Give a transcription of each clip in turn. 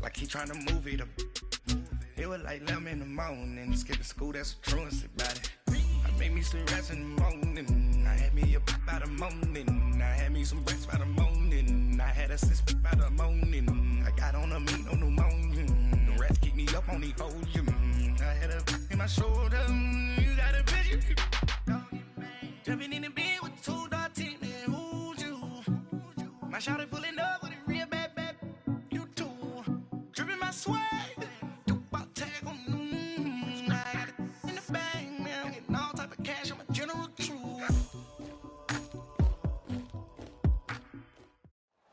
like he trying to move it up. It was like 11 in the morning, skipping school, that's a truancy about it. I made me some rest in the morning, I had me a pop by the morning, I had me some breaks by the morning, I had a six by the morning, I got on a meat, no pneumonia, the rats keep me up on the podium, I had a in my shoulder, you got a bitch, jumping in the bed with two dark teeth, man, who's you? My shawty pulling up with a real bad, you too, dripping my swag.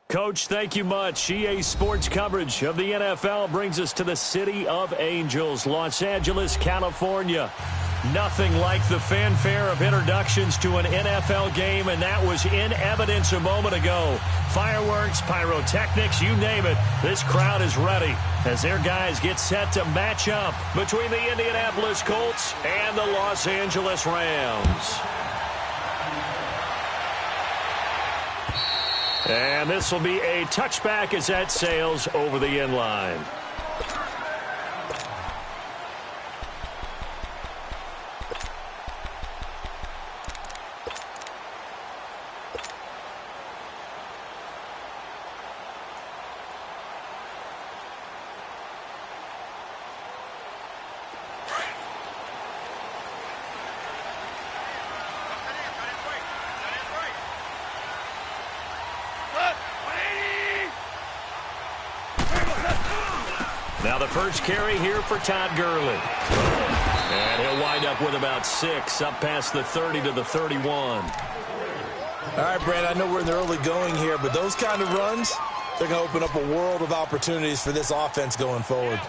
Coach, thank you much. EA Sports coverage of the NFL brings us to the City of Angels, Los Angeles, California. Nothing like the fanfare of introductions to an NFL game, and that was in evidence a moment ago. Fireworks, pyrotechnics, you name it. This crowd is ready as their guys get set to match up between the Indianapolis Colts and the Los Angeles Rams. And this will be a touchback as that sails over the end line. Now the first carry here for Todd Gurley. And he'll wind up with about 6, up past the 30 to the 31. All right, Brad, I know we're in the early going here, but those kind of runs, they're going to open up a world of opportunities for this offense going forward.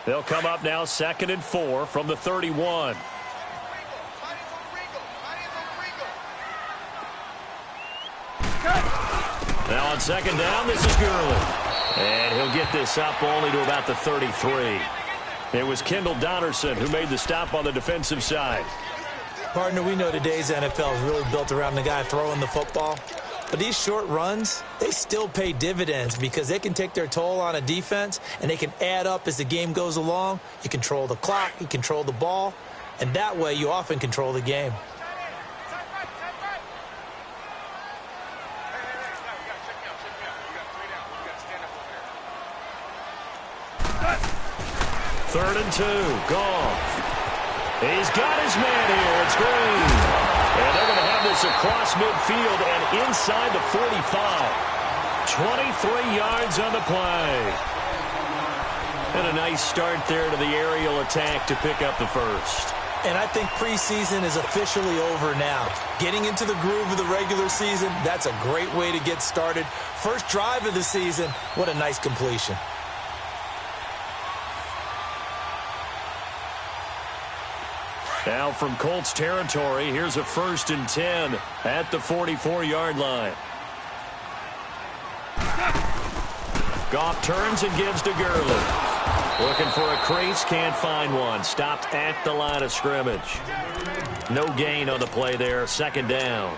They'll come up now 2nd and 4 from the 31. Now on 2nd down, this is Gurley. And he'll get this up only to about the 33. It was Kendall Donnerson who made the stop on the defensive side. Partner, we know today's NFL is really built around the guy throwing the football. But these short runs, they still pay dividends because they can take their toll on a defense and they can add up as the game goes along. You control the clock, you control the ball, and that way you often control the game. Third and 2, Goff. He's got his man here. It's Green. And they're going to have this across midfield and inside the 45. 23 yards on the play. And a nice start there to the aerial attack to pick up the first. And I think preseason is officially over now. Getting into the groove of the regular season, that's a great way to get started. First drive of the season, what a nice completion. Now from Colts territory, here's a 1st and 10 at the 44-yard line. Goff turns and gives to Gurley. Looking for a crease, can't find one. Stopped at the line of scrimmage. No gain on the play there, 2nd down.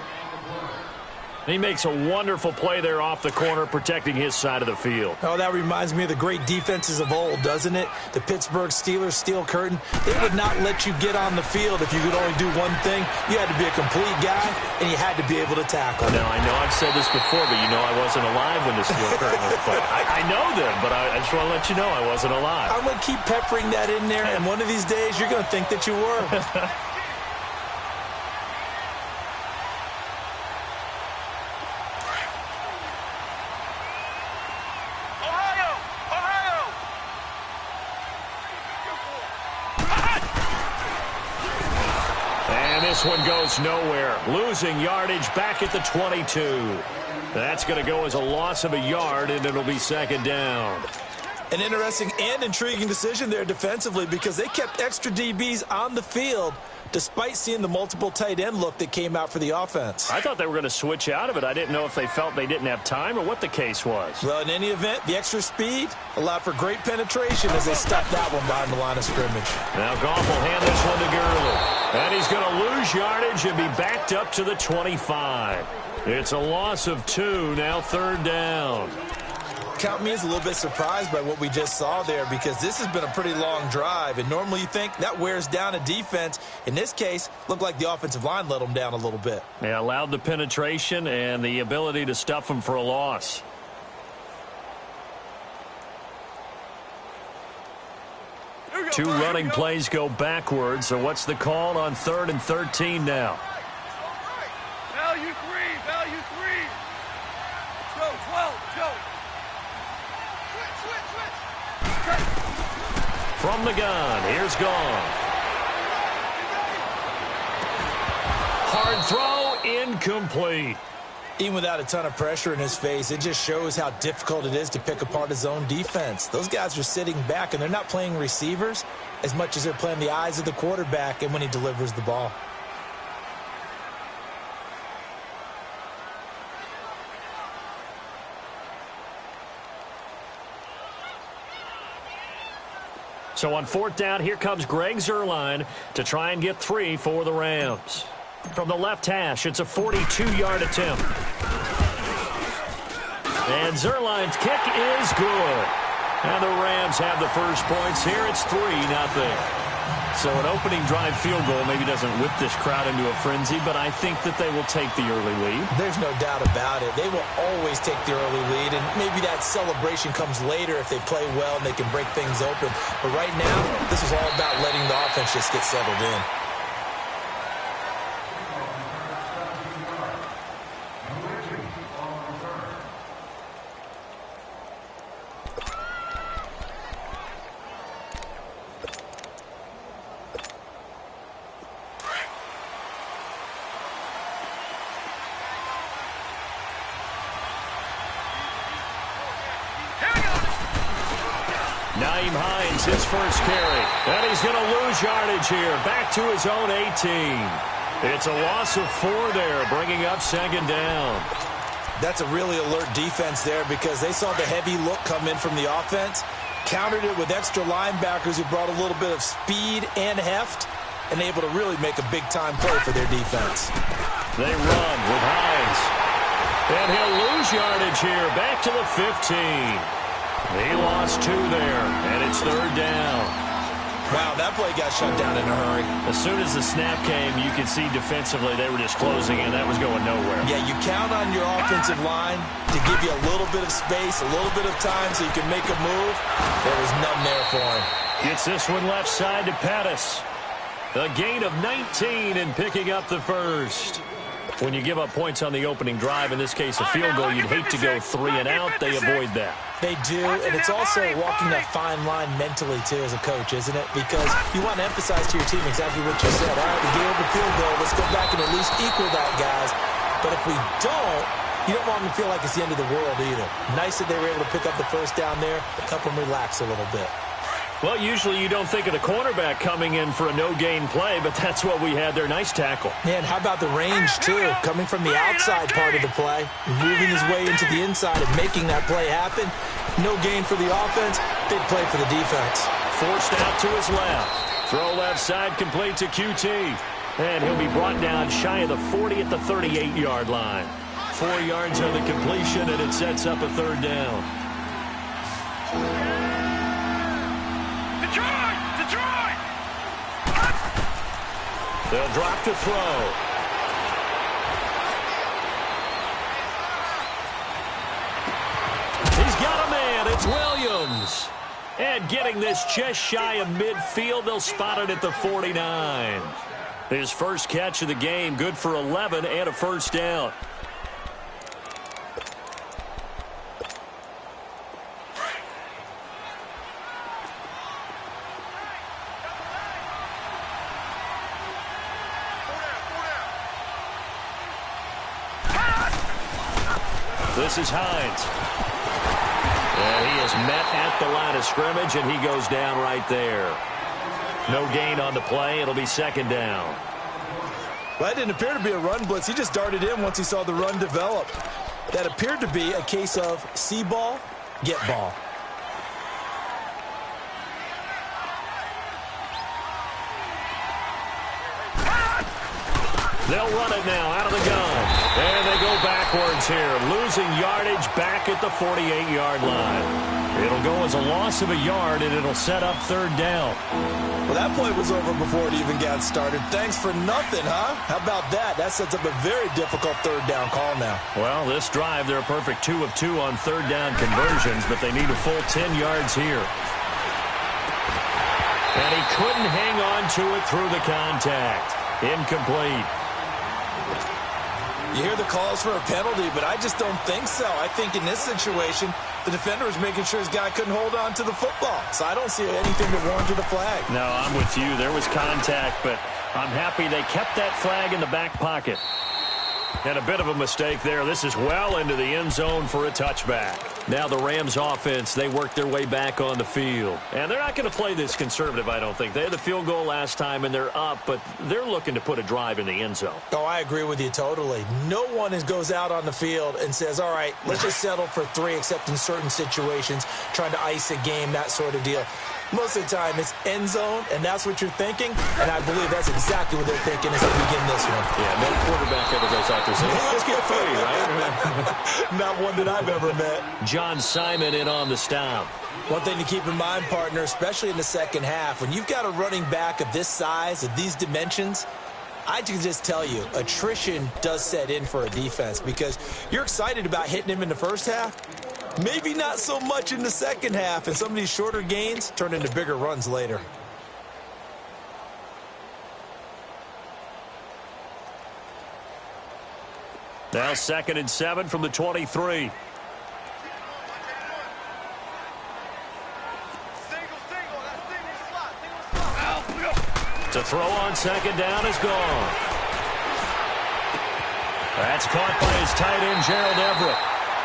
He makes a wonderful play there off the corner, protecting his side of the field. Oh, that reminds me of the great defenses of old, doesn't it? The Pittsburgh Steelers steel curtain. They would not let you get on the field if you could only do one thing. You had to be a complete guy, and you had to be able to tackle. Now, I know I've said this before, but you know I wasn't alive when the steel curtain was put. I know them, but I just want to let you know I wasn't alive. I'm going to keep peppering that in there, and one of these days you're going to think that you were. This one goes nowhere. Losing yardage back at the 22. That's going to go as a loss of a yard, and it'll be 2nd down. An interesting and intriguing decision there defensively because they kept extra DBs on the field despite seeing the multiple tight end look that came out for the offense. I thought they were going to switch out of it. I didn't know if they felt they didn't have time or what the case was. Well, in any event, the extra speed allowed for great penetration as they stopped that one behind the line of scrimmage. Now Goff will hand this one to Gurley. And he's going to lose yardage and be backed up to the 25. It's a loss of 2, now 3rd down. Count me as a little bit surprised by what we just saw there because this has been a pretty long drive, and normally you think that wears down a defense. In this case, looked like the offensive line let them down a little bit. They allowed the penetration and the ability to stuff them for a loss. Two running plays go backwards, so what's the call on 3rd and 13 now? Value 3, value 3. Joe, 12, Joe. Switch. From the gun, here's Goff. Hard throw, incomplete. Even without a ton of pressure in his face, it just shows how difficult it is to pick apart his own defense. Those guys are sitting back, and they're not playing receivers as much as they're playing the eyes of the quarterback and when he delivers the ball. So on 4th down, here comes Greg Zuerlein to try and get 3 for the Rams. From the left hash, it's a 42-yard attempt. And Zuerlein's kick is good. And the Rams have the first points here. It's 3-0. So an opening drive field goal maybe doesn't whip this crowd into a frenzy, but I think that they will take the early lead. There's no doubt about it. They will always take the early lead, and maybe that celebration comes later if they play well and they can break things open. But right now, this is all about letting the offense just get settled in. His first carry, and he's going to lose yardage here, back to his own 18. It's a loss of 4 there, bringing up 2nd down. That's a really alert defense there because they saw the heavy look come in from the offense, countered it with extra linebackers who brought a little bit of speed and heft, and able to really make a big-time play for their defense. They run with Hines, and he'll lose yardage here, back to the 15. He lost 2 there, and it's 3rd down. Wow, that play got shut down in a hurry. As soon as the snap came, you could see defensively they were just closing in. That was going nowhere. Yeah, you count on your offensive line to give you a little bit of space, a little bit of time so you can make a move. There was none there for him. Gets this one left side to Pettis. A gain of 19 and picking up the first. When you give up points on the opening drive, in this case a field goal, you'd hate to go 3 and out. They avoid that. They do, and it's also walking that fine line mentally, too, as a coach, isn't it? Because you want to emphasize to your team exactly what you said. All right, we gave up a field goal. Let's go back and at least equal that, guys. But if we don't, you don't want them to feel like it's the end of the world either. Nice that they were able to pick up the first down there, help them relax a little bit. Well, usually you don't think of the cornerback coming in for a no-gain play, but that's what we had there. Nice tackle. Yeah, and how about the range, too? Coming from the outside part of the play, moving his way into the inside and making that play happen. No gain for the offense, big play for the defense. Forced out to his left. Throw left side complete to QT. And he'll be brought down shy of the 40 at the 38-yard line. 4 yards on the completion, and it sets up a 3rd down. Detroit! They'll drop to throw. He's got a man. It's Williams. And getting this just shy of midfield, they'll spot it at the 49. His first catch of the game, good for 11 and a first down. This is Hines. And he is met at the line of scrimmage, and he goes down right there. No gain on the play. It'll be second down. Well, that didn't appear to be a run blitz. He just darted in once he saw the run develop. That appeared to be a case of see ball, get ball. They'll run it now out of the gun. And they go backwards here, losing yardage back at the 48-yard line. It'll go as a loss of a yard, and it'll set up third down. Well, that play was over before it even got started. Thanks for nothing, huh? How about that? That sets up a very difficult third down call now. Well, this drive, they're a perfect 2 of 2 on third down conversions, but they need a full 10 yards here. And he couldn't hang on to it through the contact. Incomplete. You hear the calls for a penalty, but I just don't think so. I think in this situation, the defender was making sure his guy couldn't hold on to the football. So I don't see anything to warrant the flag. No, I'm with you. There was contact, but I'm happy they kept that flag in the back pocket. And a bit of a mistake there. This is well into the end zone for a touchback. Now the Rams offense, they work their way back on the field. And they're not going to play this conservative, I don't think. They had the field goal last time, and they're up, but they're looking to put a drive in the end zone. Oh, I agree with you totally. No one goes out on the field and says, all right, let's just settle for 3, except in certain situations, trying to ice a game, that sort of deal. Most of the time, it's end zone, and that's what you're thinking, and I believe that's exactly what they're thinking as they begin this one. Yeah, no quarterback ever goes out there saying, hey, let's get 3, right? Not one that I've ever met. John Simon in on the stop. One thing to keep in mind, partner, especially in the second half, when you've got a running back of this size, of these dimensions, I can just tell you, attrition does set in for a defense because you're excited about hitting him in the first half. Maybe not so much in the second half, and some of these shorter gains turn into bigger runs later. Now 2nd and 7 from the 23. To throw on second down is gone. That's caught by his tight end, Gerald Everett.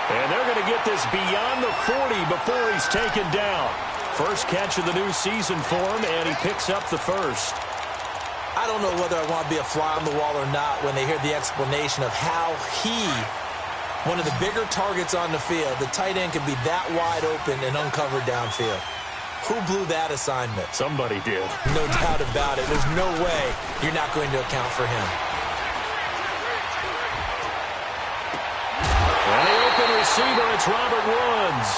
And they're going to get this beyond the 40 before he's taken down. First catch of the new season for him, and he picks up the first. I don't know whether I want to be a fly on the wall or not when they hear the explanation of how one of the bigger targets on the field, the tight end can be that wide open and uncovered downfield. Who blew that assignment? Somebody did. No doubt about it. There's no way you're not going to account for him. And the open receiver, it's Robert Woods.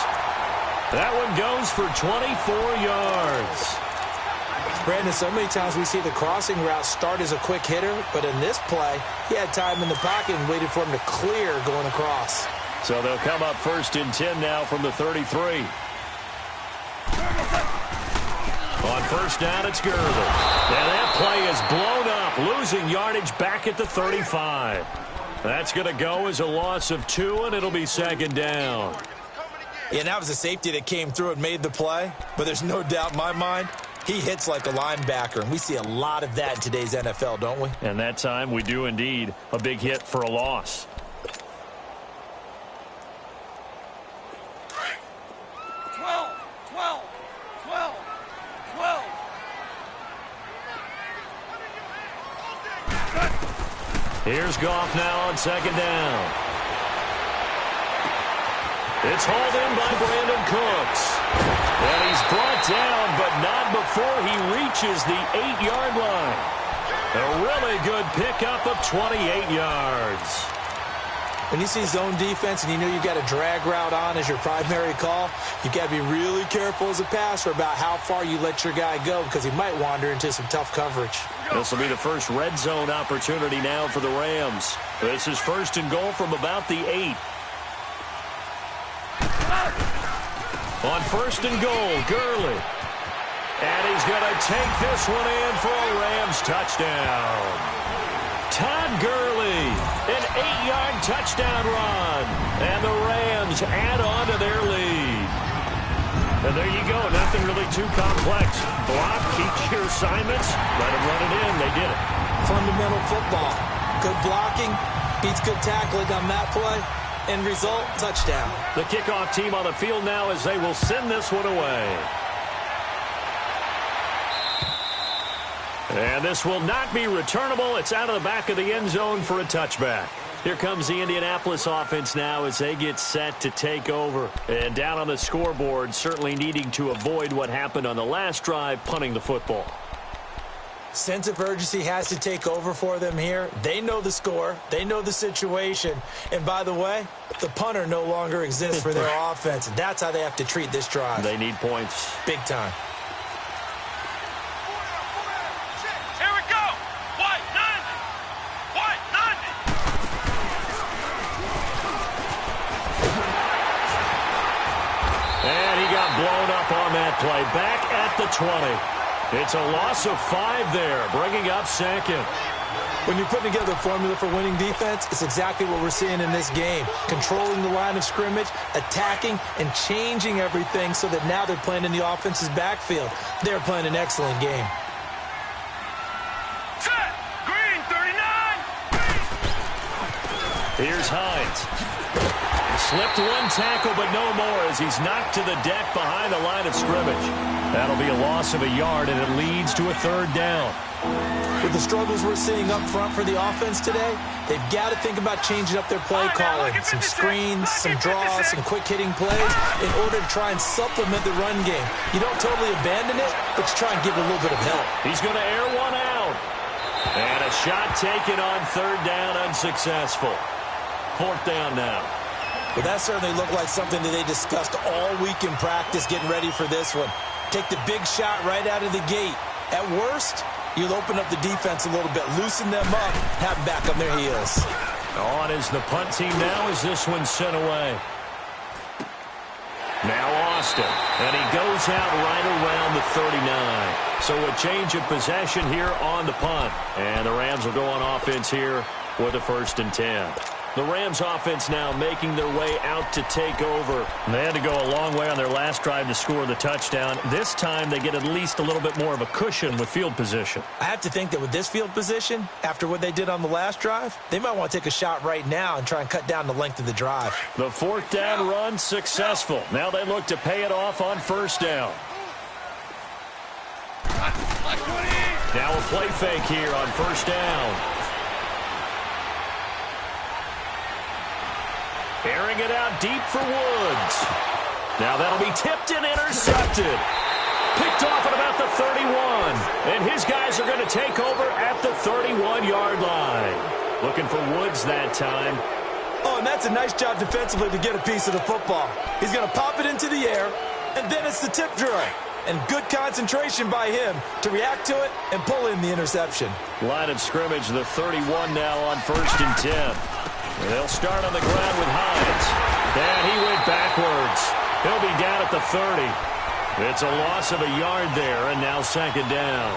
That one goes for 24 yards. Brandon, so many times we see the crossing route start as a quick hitter, but in this play, he had time in the pocket and waited for him to clear going across. So they'll come up 1st and 10 now from the 33. On first down, it's Gurley. And that play is blown up, losing yardage back at the 35. That's going to go as a loss of 2, and it'll be 2nd down. Yeah, that was a safety that came through and made the play, but there's no doubt in my mind, he hits like a linebacker, and we see a lot of that in today's NFL, don't we? And that time, we do indeed. A big hit for a loss. Here's Goff now on second down. It's hauled in by Brandon Cooks. And he's brought down, but not before he reaches the 8-yard line. A really good pickup of 28 yards. When you see zone defense and you know you've got a drag route on as your primary call, you've got to be really careful as a passer about how far you let your guy go because he might wander into some tough coverage. This will be the first red zone opportunity now for the Rams. This is 1st and goal from about the 8. On 1st and goal, Gurley. And he's going to take this one in for a Rams touchdown. Todd Gurley, an 8-yard touchdown run. And the Rams add on to their lead. And there you go, nothing really too complex. Block, keep your assignments, let them run it in. They did it. Fundamental football. Good blocking beats good tackling on that play. End result, touchdown. The kickoff team on the field now as they will send this one away. And this will not be returnable. It's out of the back of the end zone for a touchback. Here comes the Indianapolis offense now as they get set to take over. And down on the scoreboard, certainly needing to avoid what happened on the last drive, punting the football. Sense of urgency has to take over for them here. They know the score. They know the situation. And by the way, the punter no longer exists for their offense. That's how they have to treat this drive. They need points. Big time. Here we go. White 90. White 90. And he got blown up on that play. Back at the 20. It's a loss of 5 there, bringing up second. When you're putting together a formula for winning defense, it's exactly what we're seeing in this game. Controlling the line of scrimmage, attacking, and changing everything so that now they're playing in the offense's backfield. They're playing an excellent game. Set. Green 39. Here's Hines. Slipped one tackle, but no more as he's knocked to the deck behind the line of scrimmage. That'll be a loss of a yard, and it leads to a 3rd down. With the struggles we're seeing up front for the offense today, they've got to think about changing up their play calling. Some screens, some draws, some quick-hitting plays in order to try and supplement the run game. You don't totally abandon it, but you try and give it a little bit of help. He's going to air one out. And a shot taken on 3rd down, unsuccessful. 4th down now. Well, that certainly looked like something that they discussed all week in practice getting ready for this one. Take the big shot right out of the gate. At worst, you'll open up the defense a little bit, loosen them up, have them back on their heels. On is the punt team now as this one's sent away. Now Austin, and he goes out right around the 39. So a change of possession here on the punt. And the Rams will go on offense here with a 1st and 10. The Rams offense now making their way out to take over. They had to go a long way on their last drive to score the touchdown. This time they get at least a little bit more of a cushion with field position. I have to think that with this field position, after what they did on the last drive, they might want to take a shot right now and try and cut down the length of the drive. The 4th down run successful. Now they look to pay it off on 1st down. Now a play fake here on 1st down. Airing it out deep for Woods. Now that'll be tipped and intercepted. Picked off at about the 31. And his guys are going to take over at the 31-yard line. Looking for Woods that time. Oh, and that's a nice job defensively to get a piece of the football. He's going to pop it into the air, and then it's the tip drill. And good concentration by him to react to it and pull in the interception. Line of scrimmage, the 31 now on 1st and 10. They'll start on the ground with Hines. And he went backwards. He'll be down at the 30. It's a loss of a yard there, and now 2nd down.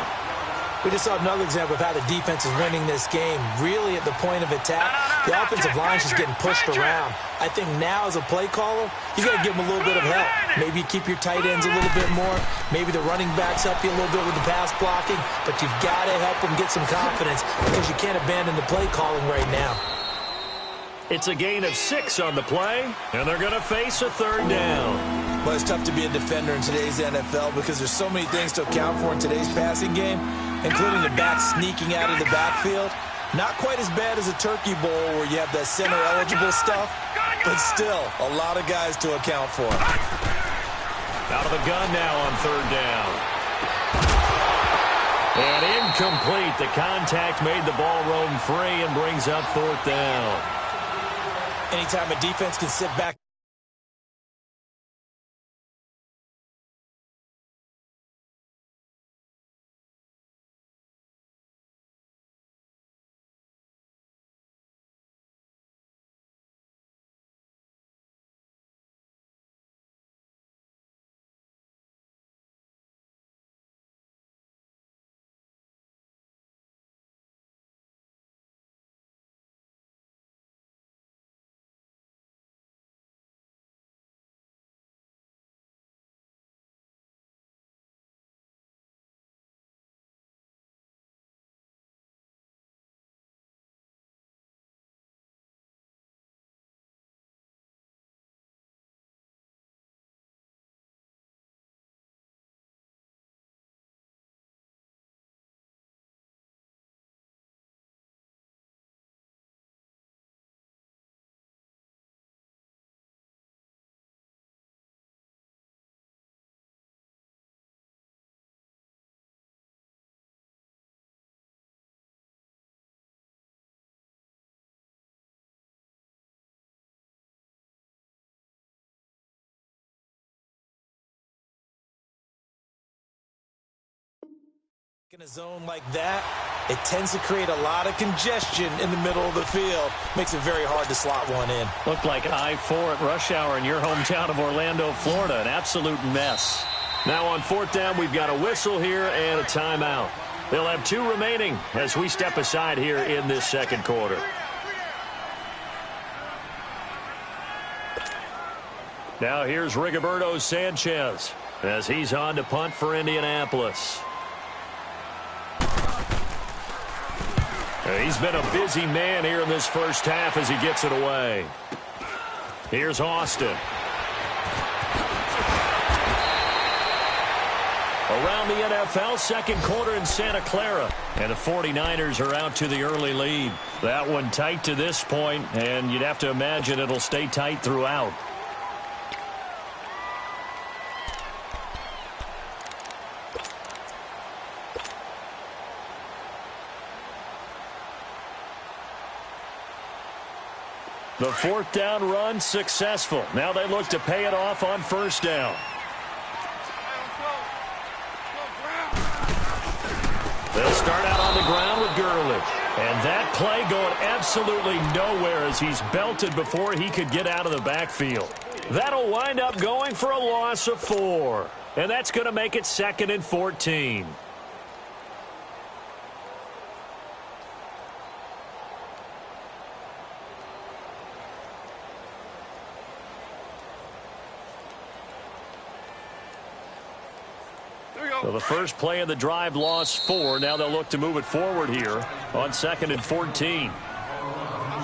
We just saw another example of how the defense is winning this game. Really at the point of attack, the offensive line is just getting pushed around. I think now as a play caller, you got to give them a little bit of help. Maybe you keep your tight ends a little bit more. Maybe the running backs help you a little bit with the pass blocking. But you've got to help them get some confidence because you can't abandon the play calling right now. It's a gain of 6 on the play, and they're going to face a 3rd down. Well, it's tough to be a defender in today's NFL because there's so many things to account for in today's passing game, including the back sneaking out of the backfield. Not quite as bad as a turkey bowl where you have that center-eligible stuff, but still a lot of guys to account for. Out of the gun now on 3rd down. And incomplete. The contact made the ball roam free and brings up 4th down. Anytime a defense can sit back In a zone like that, it tends to create a lot of congestion in the middle of the field. Makes it very hard to slot one in. Looked like I-4 at rush hour in your hometown of Orlando, Florida. An absolute mess. Now on fourth down, we've got a whistle here and a timeout. They'll have 2 remaining as we step aside here in this second quarter. Now here's Rigoberto Sanchez as he's on to punt for Indianapolis. He's been a busy man here in this first half as he gets it away. Here's Austin. Around the NFL, second quarter in Santa Clara. And the 49ers are out to the early lead. That one tight to this point, and you'd have to imagine it'll stay tight throughout. The fourth down run successful. Now they look to pay it off on first down. They'll start out on the ground with Gurley. And that play going absolutely nowhere as he's belted before he could get out of the backfield. That'll wind up going for a loss of 4. And that's going to make it 2nd and 14. So the first play of the drive lost 4. Now they'll look to move it forward here on 2nd and 14.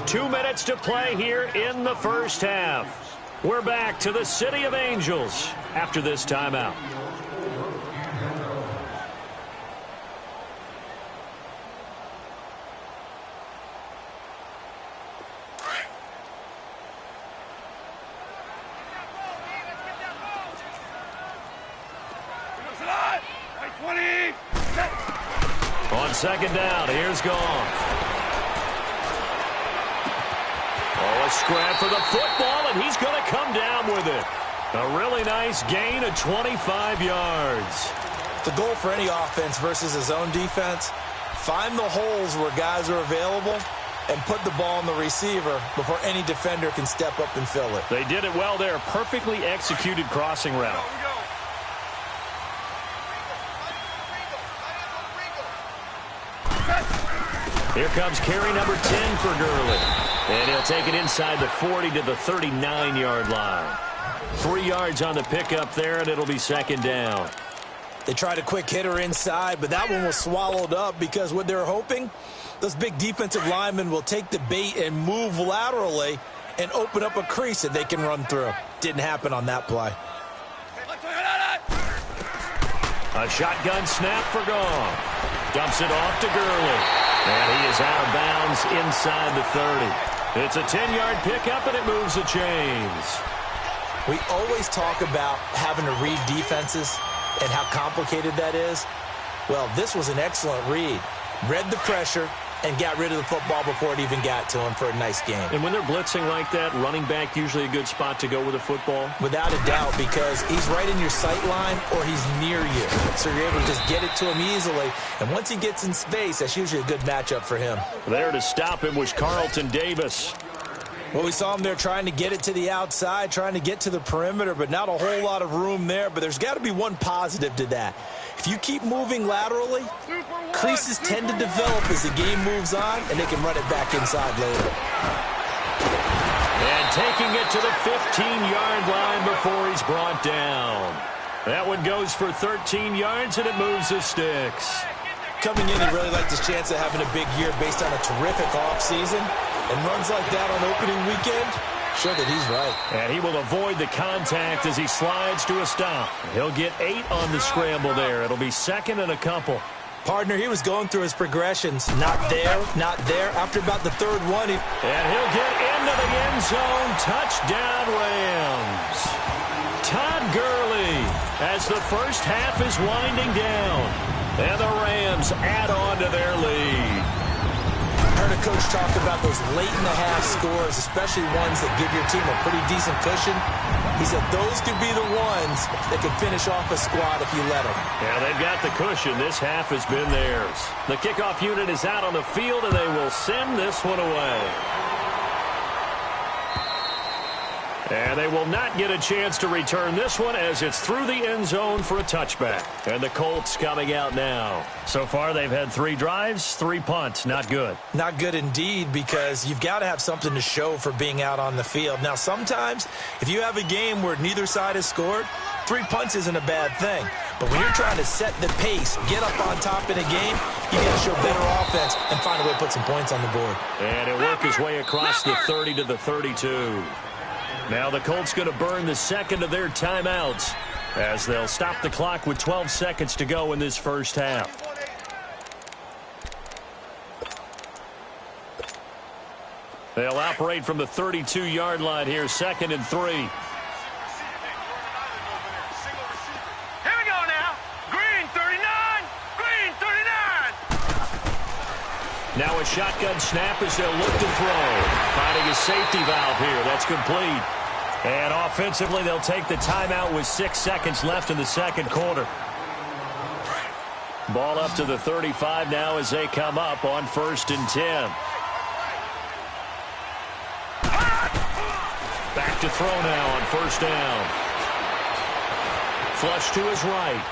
2 minutes to play here in the first half. We're back to the City of Angels after this timeout. On second down, here's Goff. Oh, a scrap for the football, and he's going to come down with it. A really nice gain of 25 yards. The goal for any offense versus his own defense, find the holes where guys are available and put the ball on the receiver before any defender can step up and fill it. They did it well there. Perfectly executed crossing route. Here comes carry number 10 for Gurley. And he'll take it inside the 40 to the 39-yard line. 3 yards on the pickup there, and it'll be second down. They tried a quick hitter inside, but that one was swallowed up because what they're hoping, those big defensive linemen will take the bait and move laterally and open up a crease that they can run through. Didn't happen on that play. A shotgun snap for Goff. Dumps it off to Gurley. And he is out of bounds inside the 30. It's a 10-yard pickup, and it moves the chains. We always talk about having to read defenses and how complicated that is. Well, this was an excellent read. Read the pressure and got rid of the football before it even got to him for a nice game. And when they're blitzing like that, running back usually a good spot to go with the football? Without a doubt, because he's right in your sight line or he's near you. So you're able to just get it to him easily. And once he gets in space, that's usually a good matchup for him. There to stop him was Carlton Davis. Well, we saw him there trying to get it to the outside, trying to get to the perimeter, but not a whole lot of room there. But there's got to be one positive to that. If you keep moving laterally, creases tend to develop as the game moves on, and they can run it back inside later. And taking it to the 15-yard line before he's brought down. That one goes for 13 yards, and it moves the sticks. Coming in, he really liked his chance of having a big year based on a terrific offseason. And runs like that on opening weekend, show that he's right. And he will avoid the contact as he slides to a stop. He'll get 8 on the scramble there. It'll be second and a couple. Partner, he was going through his progressions. Not there, not there. After about the third one, and he'll get into the end zone. Touchdown, Rams. Todd Gurley as the first half is winding down. And the Rams add on to their lead. heard a coach talk about those late-in-the-half scores, especially ones that give your team a pretty decent cushion. He said those could be the ones that could finish off a squad if you let them. Yeah, they've got the cushion. This half has been theirs. The kickoff unit is out on the field, and they will send this one away. And they will not get a chance to return this one as it's through the end zone for a touchback. And the Colts coming out now. So far, they've had 3 drives, 3 punts. Not good. Not good indeed, because you've got to have something to show for being out on the field. Now, sometimes, if you have a game where neither side has scored, 3 punts isn't a bad thing. But when you're trying to set the pace, get up on top in a game, you got to show better offense and find a way to put some points on the board. And it worked his way across the 30 to the 32. Now the Colts going to burn the second of their timeouts as they'll stop the clock with 12 seconds to go in this first half. They'll operate from the 32-yard line here, 2nd and 3. Here we go now. Green 39. Green 39. Now a shotgun snap as they'll look to throw. Finding a safety valve here. That's complete. And offensively, they'll take the timeout with 6 seconds left in the second quarter. Ball up to the 35 now as they come up on 1st and 10. Back to throw now on 1st down. Flush to his right.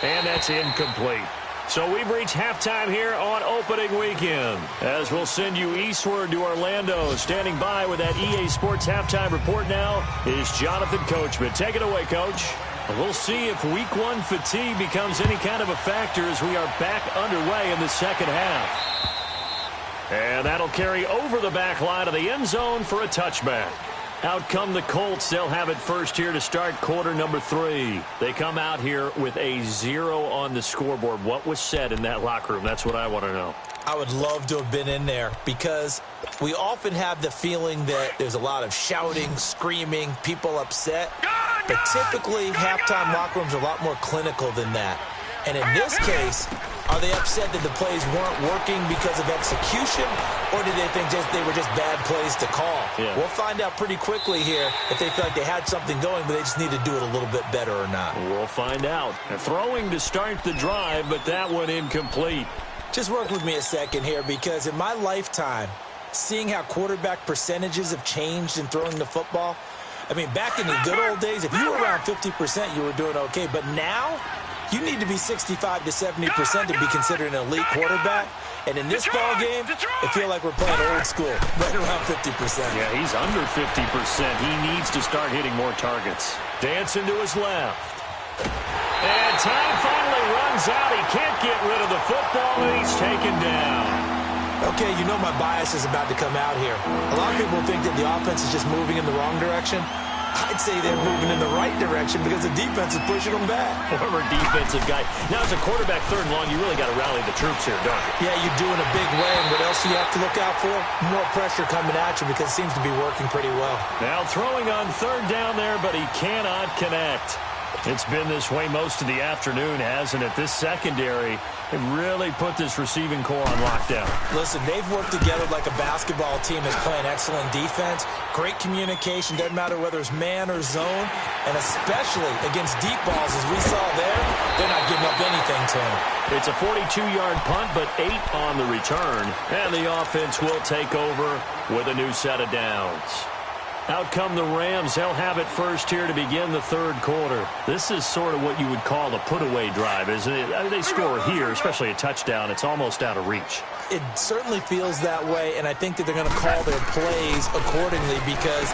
And that's incomplete. So we've reached halftime here on opening weekend. As we'll send you eastward to Orlando. Standing by with that EA Sports halftime report now is Jonathan Coachman. Take it away, Coach. We'll see if week 1 fatigue becomes any kind of a factor as we are back underway in the second half. And that'll carry over the back line of the end zone for a touchback. Out come the Colts. They'll have it first here to start quarter number 3. They come out here with a 0 on the scoreboard. What was said in that locker room? That's what I want to know. I would love to have been in there because we often have the feeling that there's a lot of shouting, screaming, people upset. But typically, halftime locker rooms are a lot more clinical than that. And in this case, are they upset that the plays weren't working because of execution, or did they think they were just bad plays to call? Yeah. We'll find out pretty quickly here if they feel like they had something going, but they just need to do it a little bit better or not. We'll find out. Throwing to start the drive, but that one incomplete. Just work with me a second here, because in my lifetime, seeing how quarterback percentages have changed in throwing the football, I mean, back in the good old days, if you were around 50%, you were doing okay. But now, you need to be 65 to 70% to be considered an elite quarterback. And in this ball game, I feel like we're playing old school, right around 50%. Yeah, he's under 50%. He needs to start hitting more targets. Dancing to his left. And time finally runs out. He can't get rid of the football, and he's taken down. Okay, you know my bias is about to come out here. A lot of people think that the offense is just moving in the wrong direction. I'd say they're moving in the right direction because the defense is pushing them back. Former defensive guy. Now, as a quarterback, 3rd and long, you really got to rally the troops here, don't you? Yeah, you do in a big way. And what else do you have to look out for? More pressure coming at you because it seems to be working pretty well. Now throwing on 3rd down there, but he cannot connect. It's been this way most of the afternoon, hasn't it? This secondary, they really put this receiving core on lockdown. Listen, they've worked together like a basketball team that's playing excellent defense. Great communication, doesn't matter whether it's man or zone. And especially against deep balls, as we saw there, they're not giving up anything to them. It's a 42-yard punt, but 8 on the return. And the offense will take over with a new set of downs. Out come the Rams. They'll have it first here to begin the 3rd quarter. This is sort of what you would call the put-away drive, isn't it? I mean, they score here, especially a touchdown. It's almost out of reach. It certainly feels that way, and I think that they're going to call their plays accordingly because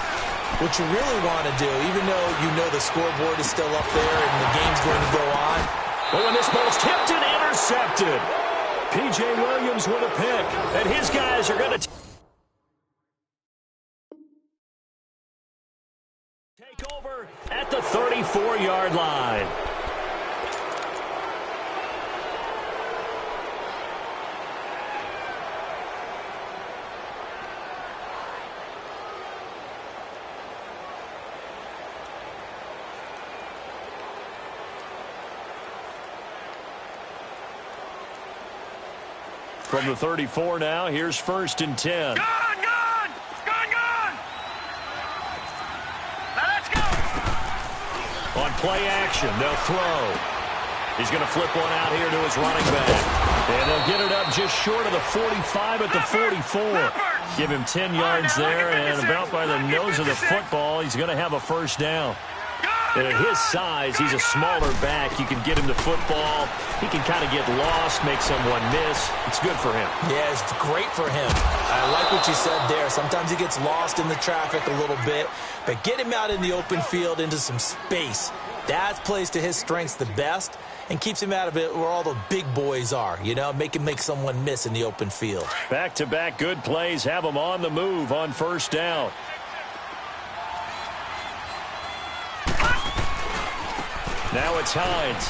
what you really want to do, even though you know the scoreboard is still up there and the game's going to go on. But when this ball's tipped and intercepted, P.J. Williams with a pick, and his guys are going to take over at the 34-yard line. From the 34 now, here's 1st and 10. Gone! Now let's go! On play action, they'll throw. He's going to flip one out here to his running back. And they'll get it up just short of the 45 at the 44. Give him 10 yards there, and about by the nose of the football, he's going to have a first down. And at his size, he's a smaller back. You can get him the football. He can kind of get lost, make someone miss. It's good for him. Yeah, it's great for him. I like what you said there. Sometimes he gets lost in the traffic a little bit, but get him out in the open field into some space. That plays to his strengths the best and keeps him out of it where all the big boys are, you know, make him make someone miss in the open field. Back-to-back good plays have him on the move on 1st down. Now it's Hines.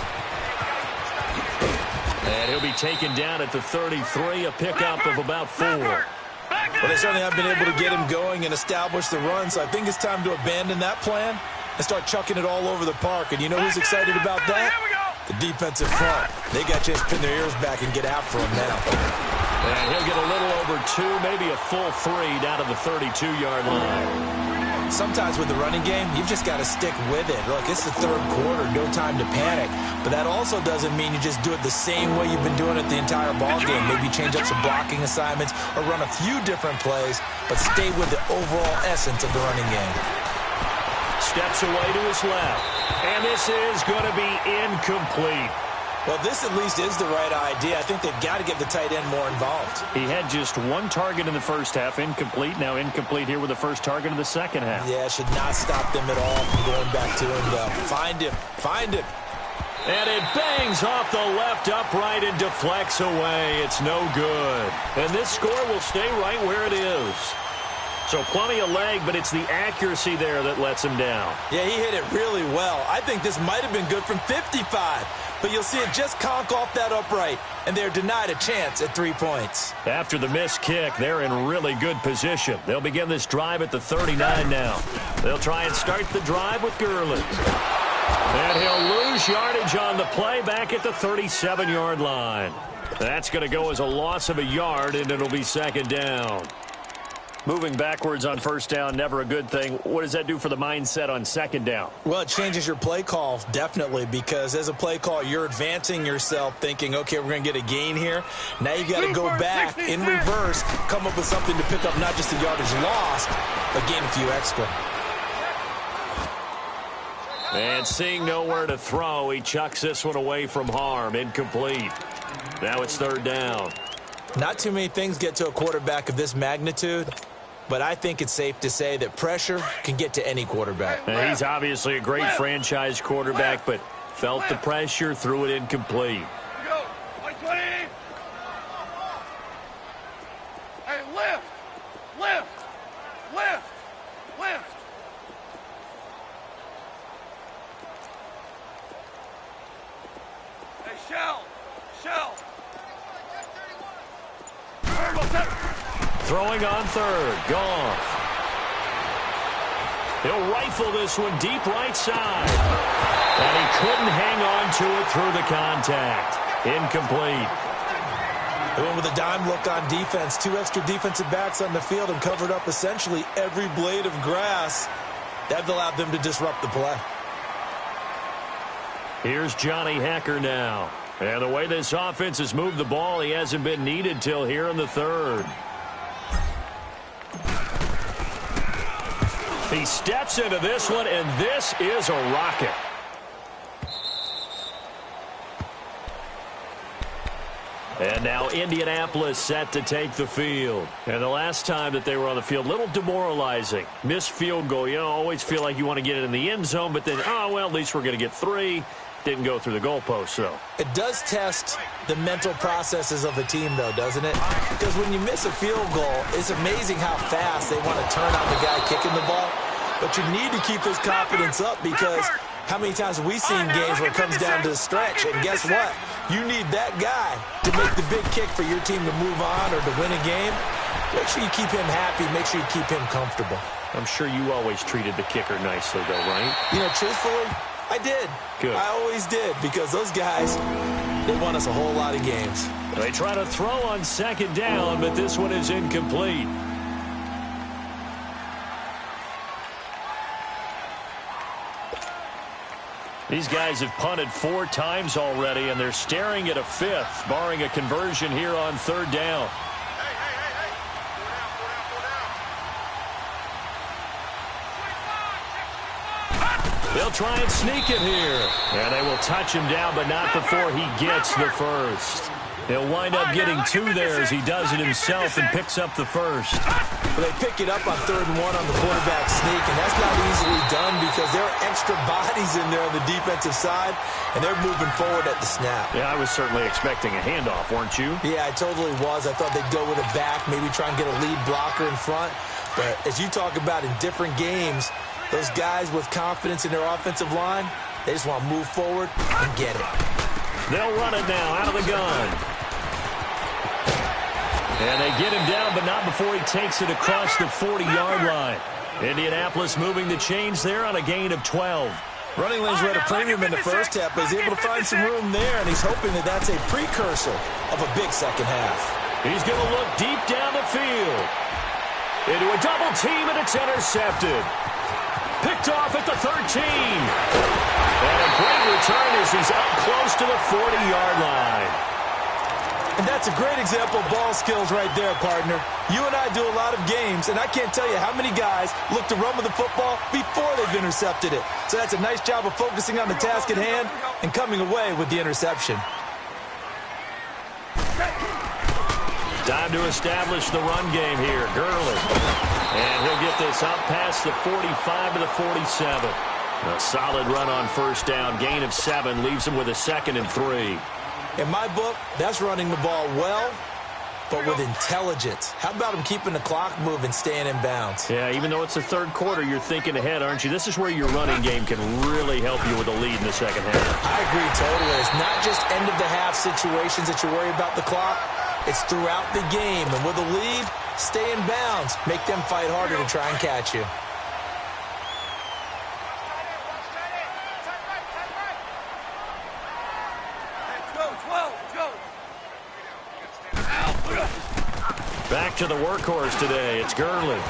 And he'll be taken down at the 33, a pickup of about 4. Well, they certainly have been able to get him going and establish the run, so I think it's time to abandon that plan and start chucking it all over the park. And you know who's excited about that? The defensive front. They got a chance to pin their ears back and get after him now. And he'll get a little over 2, maybe a full 3 down to the 32-yard line. Sometimes with the running game, you've just got to stick with it. Look, it's the 3rd quarter, no time to panic. But that also doesn't mean you just do it the same way you've been doing it the entire ball game. Maybe change up some blocking assignments or run a few different plays, but stay with the overall essence of the running game. Steps away to his left. And this is going to be incomplete. Well, this at least is the right idea. I think they've got to get the tight end more involved. He had just 1 target in the first half, incomplete. Now incomplete here with the first target in the second half. Yeah, should not stop them at all from going back to him, though. Find him. And it bangs off the left upright and deflects away. It's no good. And this score will stay right where it is. So plenty of leg, but it's the accuracy there that lets him down. Yeah, he hit it really well. I think this might have been good from 55. But you'll see it just conk off that upright, and they're denied a chance at 3 points. After the missed kick, they're in really good position. They'll begin this drive at the 39 now. They'll try and start the drive with Gurley. And he'll lose yardage on the play back at the 37-yard line. That's going to go as a loss of a yard, and it'll be 2nd down. Moving backwards on 1st down, never a good thing. What does that do for the mindset on 2nd down? Well, it changes your play call, definitely, because as a play call, you're advancing yourself thinking, okay, we're going to get a gain here. Now you've got to go back in reverse, come up with something to pick up not just the yardage lost, but gain a few extra. And seeing nowhere to throw, he chucks this one away from harm, incomplete. Now it's 3rd down. Not too many things get to a quarterback of this magnitude, but I think it's safe to say that pressure can get to any quarterback. And he's obviously a great franchise quarterback, but felt the pressure, threw it incomplete. Go. 20. Hey, lift. Hey, shell. Throwing on 3rd, Goff. He'll rifle this one deep right side. And he couldn't hang on to it through the contact. Incomplete. They went with a dime look on defense. 2 extra defensive backs on the field and covered up essentially every blade of grass. That allowed them to disrupt the play. Here's Johnny Hacker now. And the way this offense has moved the ball, he hasn't been needed till here in the 3rd. He steps into this one, and this is a rocket. And now Indianapolis set to take the field. And the last time that they were on the field, a little demoralizing. Missed field goal. You know, always feel like you want to get it in the end zone, but then, oh, well, at least we're going to get 3. Didn't go through the goalpost, though. It does test the mental processes of a team, though, doesn't it? Because when you miss a field goal, it's amazing how fast they want to turn on the guy kicking the ball. But you need to keep his confidence up because how many times have we seen games where it comes down to the stretch? And guess what? You need that guy to make the big kick for your team to move on or to win a game. Make sure you keep him happy. Make sure you keep him comfortable. I'm sure you always treated the kicker nicely, though, right? You know, truthfully, I did. Good. I always did because those guys, They won us a whole lot of games. They try to throw on second down, but this one is incomplete. These guys have punted 4 times already, and they're staring at a 5th, barring a conversion here on third down. They'll try and sneak it here. And they will touch him down, but not before he gets the first. He'll wind up getting 2 there as he does it himself and picks up the first. Well, they pick it up on 3rd and 1 on the quarterback sneak, and that's not easily done because there are extra bodies in there on the defensive side, and they're moving forward at the snap. Yeah, I was certainly expecting a handoff, weren't you? Yeah, I totally was. I thought they'd go with it back, maybe try and get a lead blocker in front. But as you talk about in different games, those guys with confidence in their offensive line, they just want to move forward and get it. They'll run it now out of the gun. And they get him down, but not before he takes it across the 40-yard line. Indianapolis moving the chains there on a gain of 12. Running lanes were at a premium in the first half, but he's able to find some room there, and he's hoping that that's a precursor of a big second half. He's going to look deep down the field. Into a double team, and it's intercepted. Picked off at the 13. And a great return as he's up close to the 40-yard line. And that's a great example of ball skills right there, partner. You and I do a lot of games, and I can't tell you how many guys look to run with the football before they've intercepted it. So that's a nice job of focusing on the task at hand and coming away with the interception. Time to establish the run game here. Gurley. And he'll get this up past the 45 to the 47. A solid run on first down. Gain of 7 leaves him with a 2nd and 3. In my book, that's running the ball well, but with intelligence. How about him keeping the clock moving, staying in bounds? Yeah, even though it's the third quarter, you're thinking ahead, aren't you? This is where your running game can really help you with a lead in the second half. I agree totally. It's not just end-of-the-half situations that you worry about the clock. It's throughout the game. And with a lead, stay in bounds. Make them fight harder to try and catch you. Back to the workhorse today. It's Gurley. And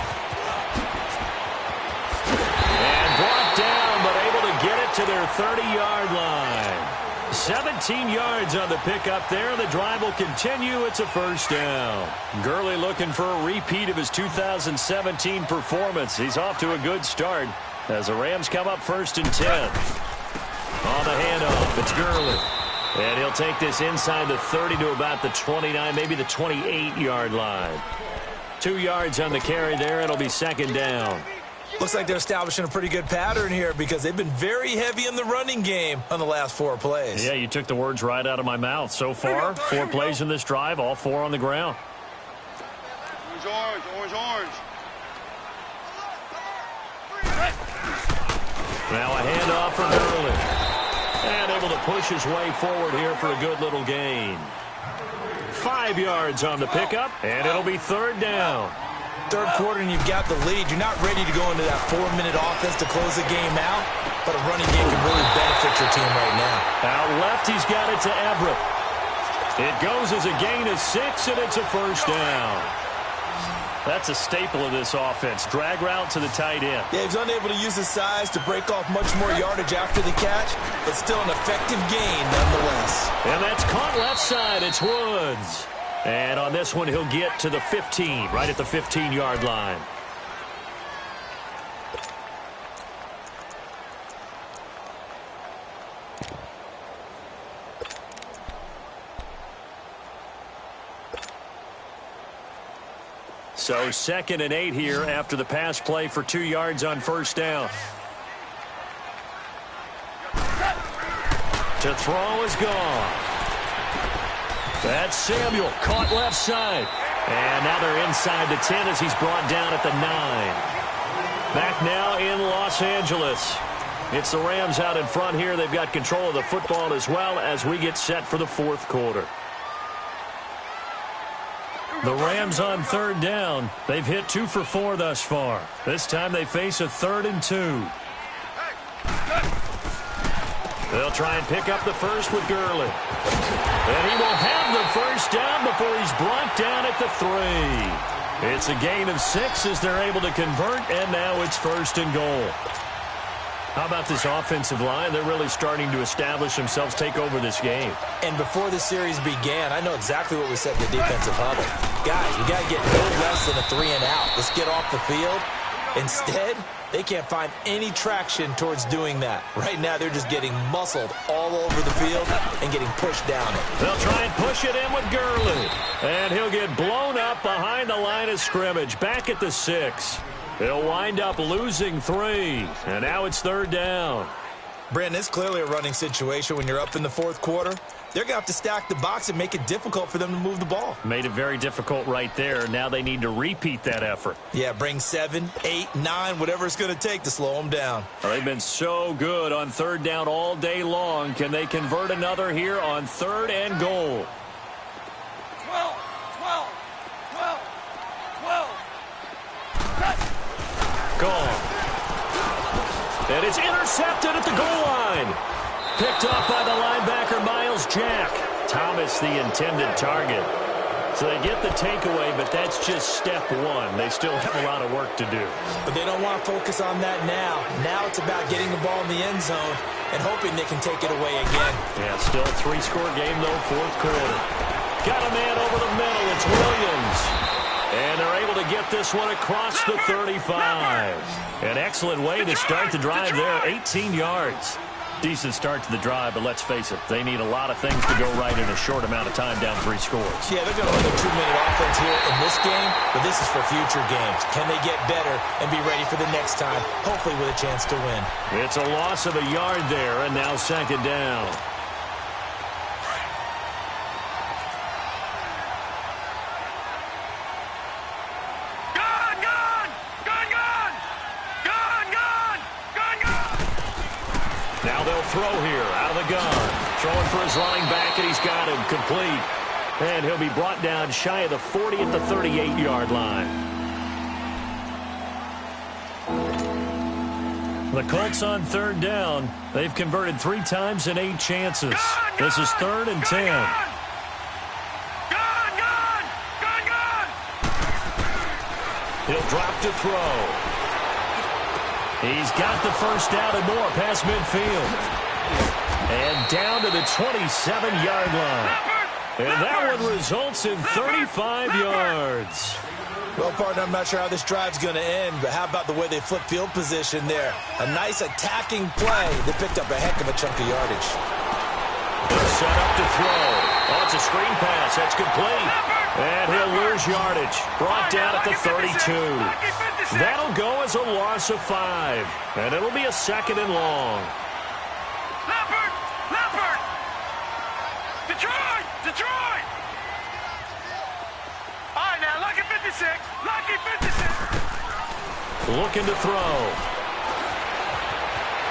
brought down, but able to get it to their 30-yard line. 17 yards on the pickup there. The drive will continue. It's a first down. Gurley looking for a repeat of his 2017 performance. He's off to a good start as the Rams come up 1st and 10. On the handoff, it's Gurley. And he'll take this inside the 30 to about the 29, maybe the 28-yard line. 2 yards on the carry there. It'll be 2nd down. Looks like they're establishing a pretty good pattern here because they've been very heavy in the running game on the last 4 plays. Yeah, you took the words right out of my mouth. So far, 4 plays in this drive, all 4 on the ground. Orange, orange, orange. Now a handoff from Gurley. And able to push his way forward here for a good little gain. 5 yards on the pickup, and it'll be 3rd down. Third quarter and you've got the lead. You're not ready to go into that 4-minute offense to close the game out, but a running game can really benefit your team right now. Out left, he's got it to Everett. It goes as a gain of 6, and it's a first down. That's a staple of this offense. Drag route to the tight end. Yeah, he's unable to use his size to break off much more yardage after the catch, but still an effective gain nonetheless. And that's caught left side. It's Woods. And on this one, he'll get to the 15, right at the 15-yard line. So 2nd and 8 here after the pass play for 2 yards on first down. To throw is gone. That's Samuel, caught left side. And now they're inside the 10 as he's brought down at the 9. Back now in Los Angeles. It's the Rams out in front here. They've got control of the football as well as we get set for the 4th quarter. The Rams on 3rd down. They've hit 2 for 4 thus far. This time they face a 3rd and 2. They'll try and pick up the first with Gurley. And he will have the first down before he's brought down at the 3. It's a gain of 6 as they're able to convert, and now it's 1st and goal. How about this offensive line? They're really starting to establish themselves, take over this game. And before the series began, I know exactly what we said in the defensive huddle. Guys, we got to get no less than a 3 and out. Let's get off the field. Instead, they can't find any traction towards doing that. Right now, they're just getting muscled all over the field and getting pushed down it. They'll try and push it in with Gurley. And he'll get blown up behind the line of scrimmage, back at the 6. He'll wind up losing 3, and now it's 3rd down. Brandon, it's clearly a running situation when you're up in the 4th quarter. They're going to have to stack the box and make it difficult for them to move the ball. Made it very difficult right there. Now they need to repeat that effort. Yeah, bring 7, 8, 9, whatever it's going to take to slow them down. Well, they've been so good on 3rd down all day long. Can they convert another here on 3rd and goal? 12, 12, 12, 12. Gone. And it's intercepted at the goal line. Picked off by the linebacker, Miles Jack. Thomas, the intended target. So they get the takeaway, but that's just step 1. They still have a lot of work to do. But they don't want to focus on that now. Now it's about getting the ball in the end zone and hoping they can take it away again. Yeah, still a 3-score game, though, 4th quarter. Got a man over the middle. It's Williams. And they're able to get this one across the 35. An excellent way to start the drive there, 18 yards. Decent start to the drive, but let's face it, they need a lot of things to go right in a short amount of time, down 3 scores. Yeah, they're going to run a 2-minute offense here in this game, but this is for future games. Can they get better and be ready for the next time, hopefully with a chance to win? It's a loss of a yard there, and now 2nd down. Now they'll throw here out of the gun. Throwing for his running back, and he's got him complete. And he'll be brought down shy of the 40 at the 38-yard line. The Colts on 3rd down. They've converted 3 times in 8 chances. This is 3rd and 10. He'll drop to throw. He's got the first down and more past midfield. And down to the 27-yard line. And that one results in 35 yards. Well, partner, I'm not sure how this drive's going to end, but how about the way they flip field position there? A nice attacking play that picked up a heck of a chunk of yardage. They're set up to throw. Oh, it's a screen pass. That's complete. And he'll lose yardage. Brought down at the 32. That'll go as a loss of 5. And it'll be a 2nd and long. Leopard! Detroit! All right, now, lucky 56. Looking to throw.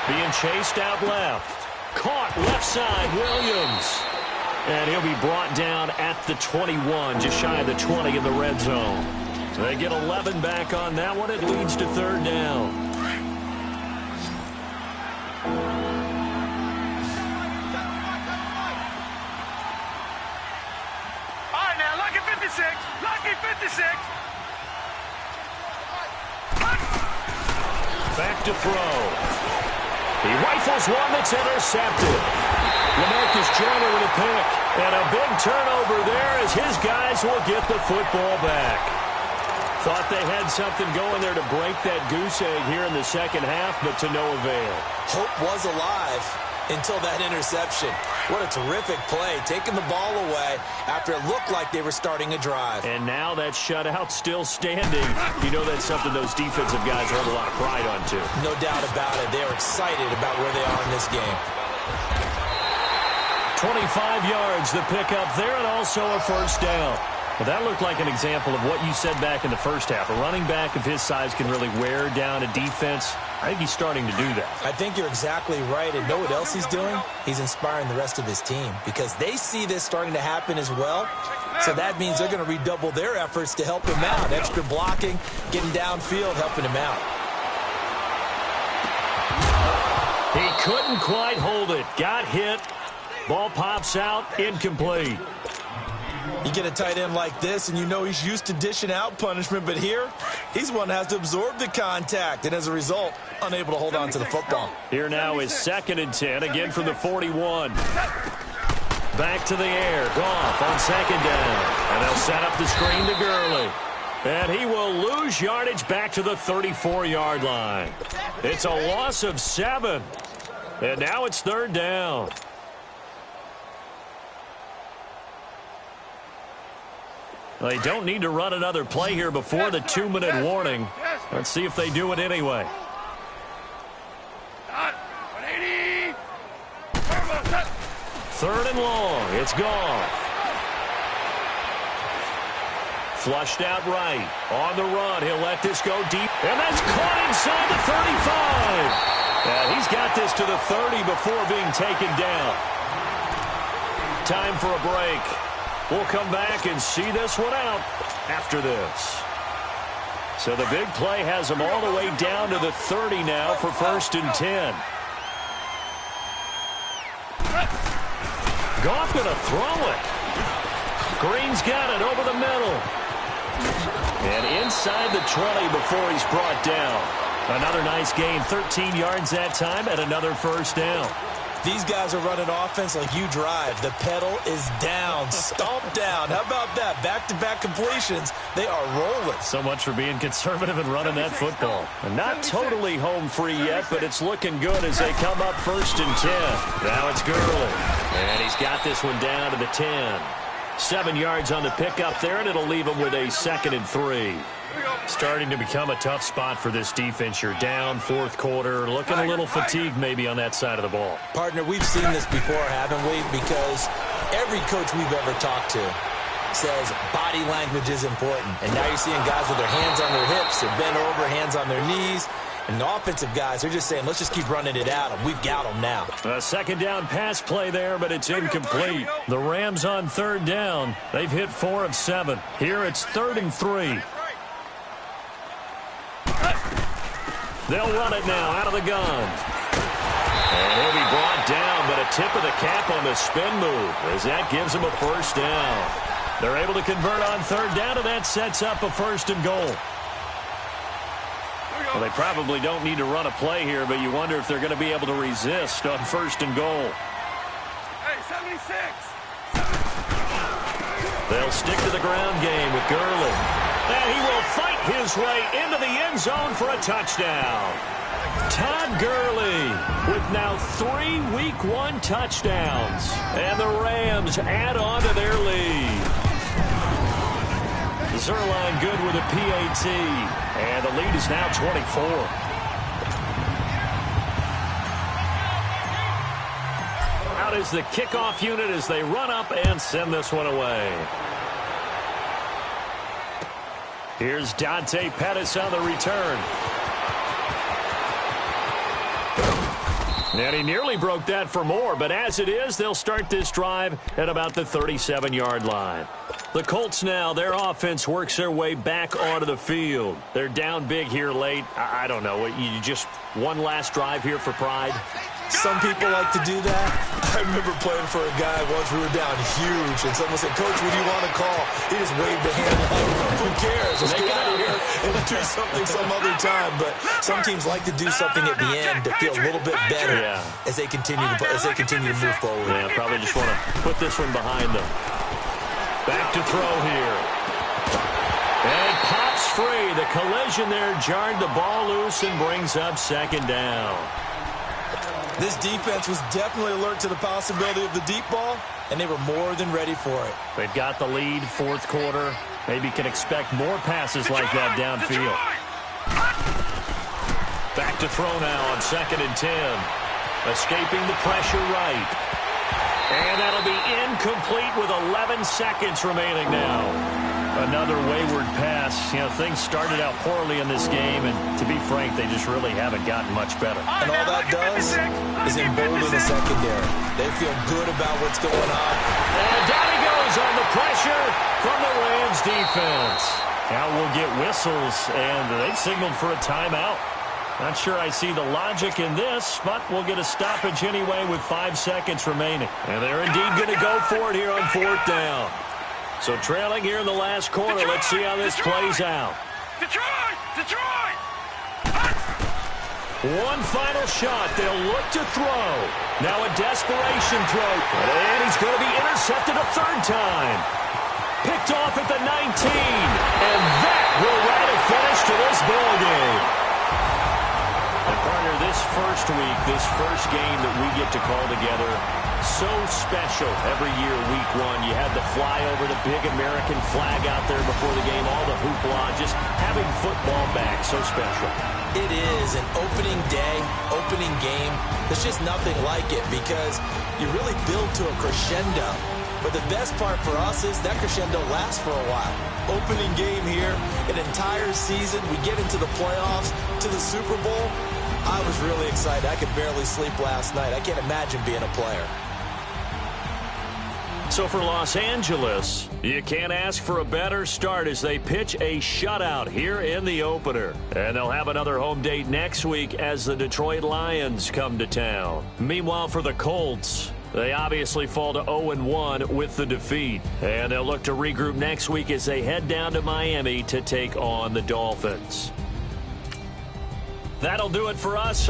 Being chased out left. Caught left side, Williams. And he'll be brought down at the 21, just shy of the 20 in the red zone. So they get 11 back on that one. It leads to 3rd down. All right, now, lucky 56. Back to throw. He rifles one that's intercepted. LaMarcus Joyner with a pick. And a big turnover there as his guys will get the football back. Thought they had something going there to break that goose egg here in the 2nd half, but to no avail. Hope was alive until that interception. What a terrific play, taking the ball away after it looked like they were starting a drive. And now that shutout still standing. You know that's something those defensive guys hold a lot of pride on, too. No doubt about it. They're excited about where they are in this game. 25 yards, the pickup there, and also a 1st down. Well, that looked like an example of what you said back in the 1st half. A running back of his size can really wear down a defense. I think he's starting to do that. I think you're exactly right. And know what else he's doing? He's inspiring the rest of his team because they see this starting to happen as well. So that means they're going to redouble their efforts to help him out. Extra blocking, getting downfield, helping him out. He couldn't quite hold it. Got hit. Ball pops out, incomplete. You get a tight end like this, and you know he's used to dishing out punishment, but here, he's one that has to absorb the contact, and as a result, unable to hold on to the football. Here now is 2nd and 10, again from the 41. Back to the air, Goff on 2nd down, and they'll set up the screen to Gurley. And he will lose yardage back to the 34-yard line. It's a loss of 7, and now it's 3rd down. They don't need to run another play here before the 2-minute warning. Let's see if they do it anyway. 3rd and long. It's gone. Flushed out right. On the run. He'll let this go deep. And that's caught inside the 35. And he's got this to the 30 before being taken down. Time for a break. We'll come back and see this one out after this. So the big play has them all the way down to the 30 now for 1st and 10. Goff going to throw it. Green's got it over the middle. And inside the 20 before he's brought down. Another nice gain, 13 yards that time, and another 1st down. These guys are running offense like you drive. The pedal is down, stomped down. How about that? Back-to-back completions. They are rolling. So much for being conservative and running that football. And not totally home free yet, but it's looking good as they come up 1st and 10. Now it's Gurley. And he's got this one down to the 10. 7 yards on the pickup there, and it'll leave him with a 2nd and 3. Starting to become a tough spot for this defense. You're down 4th quarter, looking a little fatigued maybe on that side of the ball. Partner, we've seen this before, haven't we? Because every coach we've ever talked to says body language is important. And now you're seeing guys with their hands on their hips, they're bent over, hands on their knees. And the offensive guys, they're just saying, let's just keep running it out. We've got them now. A 2nd down pass play there, but it's incomplete. The Rams on 3rd down. They've hit 4 of 7. Here it's 3rd and 3. They'll run it now out of the gun. And he'll be brought down, but a tip of the cap on the spin move as that gives him a 1st down. They're able to convert on 3rd down, and that sets up a 1st and goal. Well, they probably don't need to run a play here, but you wonder if they're going to be able to resist on 1st and goal. Hey, 76. They'll stick to the ground game with Gurley. And he will fight his way into the end zone for a touchdown. Todd Gurley with now 3 Week 1 touchdowns. And the Rams add on to their lead. Zerline good with a PAT. And the lead is now 24. Out is the kickoff unit as they run up and send this one away. Here's Dante Pettis on the return. And he nearly broke that for more, but as it is, they'll start this drive at about the 37-yard line. The Colts now, their offense works their way back onto the field. They're down big here late. I don't know. You just one last drive here for pride? Some people like to do that. I remember playing for a guy once. We were down huge, and someone said, Coach, what do you want to call? He just waved a hand like, who cares? Let's get out of here and do something some other time. But some teams like to do something at the end to feel a little bit better as they continue to move forward. Yeah, probably just want to put this one behind them. Back to throw here. And pops free. The collision there jarred the ball loose and brings up 2nd down. This defense was definitely alert to the possibility of the deep ball, and they were more than ready for it. They've got the lead, 4th quarter. Maybe can expect more passes like that downfield. Back to throw now on 2nd and 10. Escaping the pressure right. And that'll be incomplete with 11 seconds remaining now. Another wayward pass. You know, things started out poorly in this game, and to be frank, they just really haven't gotten much better. And all that does is embolden the secondary. They feel good about what's going on. And down he goes on the pressure from the Rams defense. Now we'll get whistles, and they've signaled for a timeout. Not sure I see the logic in this, but we'll get a stoppage anyway with 5 seconds remaining. And they're indeed going to go for it here on 4th down. So trailing here in the last quarter. Let's see how this plays out. Detroit! One final shot. They'll look to throw. Now a desperation throw. And he's going to be intercepted a 3rd time. Picked off at the 19. And that will write a finish to this ball game. And partner, this first week, this first game that we get to call together, so special every year, week 1. You had the flyover, the big American flag out there before the game, all the hoopla, just having football back, so special. It is an opening day, opening game. There's just nothing like it because you really build to a crescendo. But the best part for us is that crescendo lasts for a while. Opening game here, an entire season. We get into the playoffs, to the Super Bowl. I was really excited. I could barely sleep last night. I can't imagine being a player. So for Los Angeles, you can't ask for a better start as they pitch a shutout here in the opener. And they'll have another home date next week as the Detroit Lions come to town. Meanwhile, for the Colts, they obviously fall to 0-1 with the defeat. And they'll look to regroup next week as they head down to Miami to take on the Dolphins. That'll do it for us.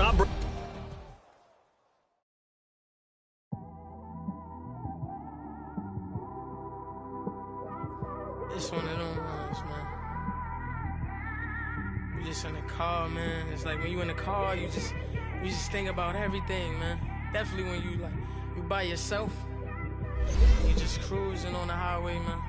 It's one of them ones, man. You just in the car, man. It's like when you in the car, you just think about everything, man. Definitely when you by yourself, you just cruising on the highway, man.